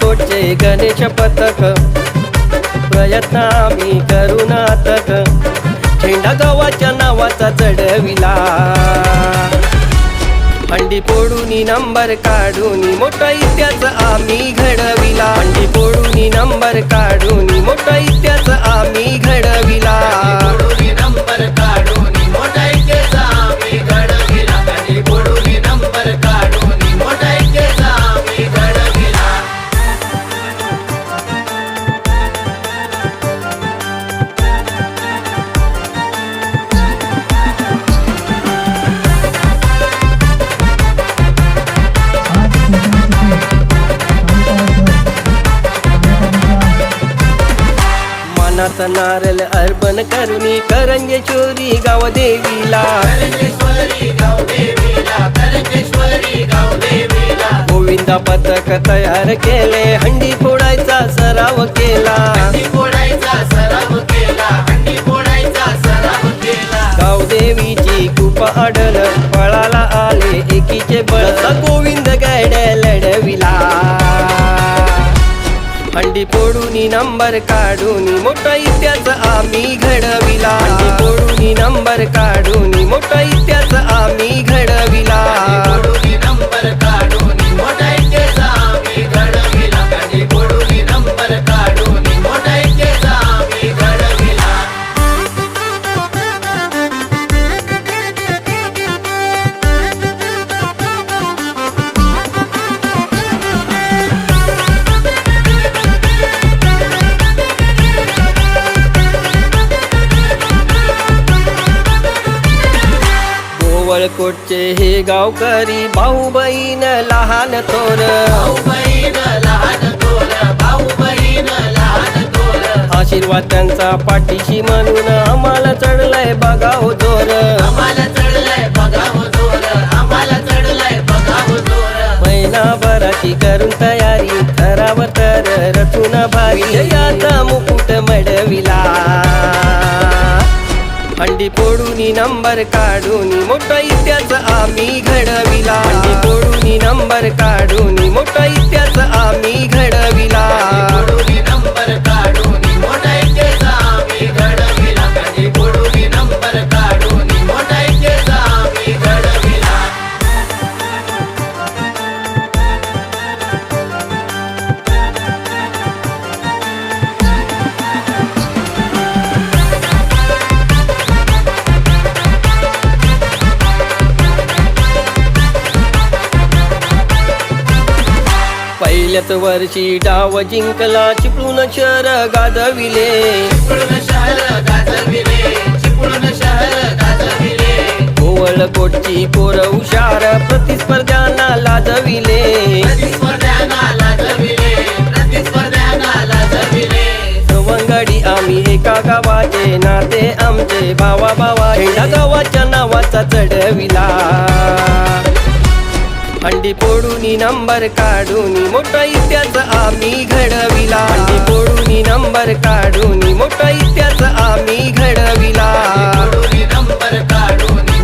कोटचे गणेश पथक प्रयत्न आम्ही करू नाटक झेंडा गावाच्या नावाचा चढविला हंडी फोडून नंबर काढून मोठा इतिहास आम्ही घडविला हंडी फोडून नंबर काढून मोठा इतिहास आम्ही घडविला नंबर काढून मोठा इतिहास आम्ही घडविला हंडी फोडून नंबर काढून मोठा इतिहास आम्ही घडविला मनात नारळ अर्पण करुणी करंजेश्वरी गाव देवीला गोविंदा पथक तयार केले हंडी फोडायचा सराव केला गाव देवीची खूप अडल पळाला आले एकीचे बळ गोविंद गाड्या लढविला हंडी फोडून नंबर काढून मोठा इतिहास आम्ही घडविला हंडी फोडून नंबर काढून मोठा इतिहास आम्ही घडविला नंबर काढून मोठा इतिहास आम्ही घडविला हंडी फोडून नंबर काढून मोठा इतिहास आम्ही घडविला कोटचे हे गावकरी भाऊ बहीण लहान थोर आशीर्वाद त्यांचा पाठीशी म्हणून आम्हाला चढलाय बघाव जोर महिनाभराची करून तयारी ठराव तर रचून भारी याचा मुकुट मडविला हंडी फोडून नंबर काढून मोठा इतिहास आम्ही घडविला हंडी फोडून नंबर काढून मोठा इतिहास आम्ही घडविला नंबर काढून मोठा इतिहास आम्ही घडविला हंडी फोडून नंबर काढून मोठा इतिहास आम्ही घडविला पहिल्याच वर्षी डाव जिंकला चिपळूण शहर गाजविले गोवळ कोटची पोर हुशार प्रतिस्पर्ध्यांना लाजविले सवंगडी आम्ही एका गावाचे नाते आमचे भावा भावा झेंडा गावाच्या नावाचा चढविला हंडी फोडून नंबर काढून मोठा इतिहास आम्ही घडविला हंडी फोडून नंबर काढून मोठा इतिहास आम्ही घडविला नंबर काढून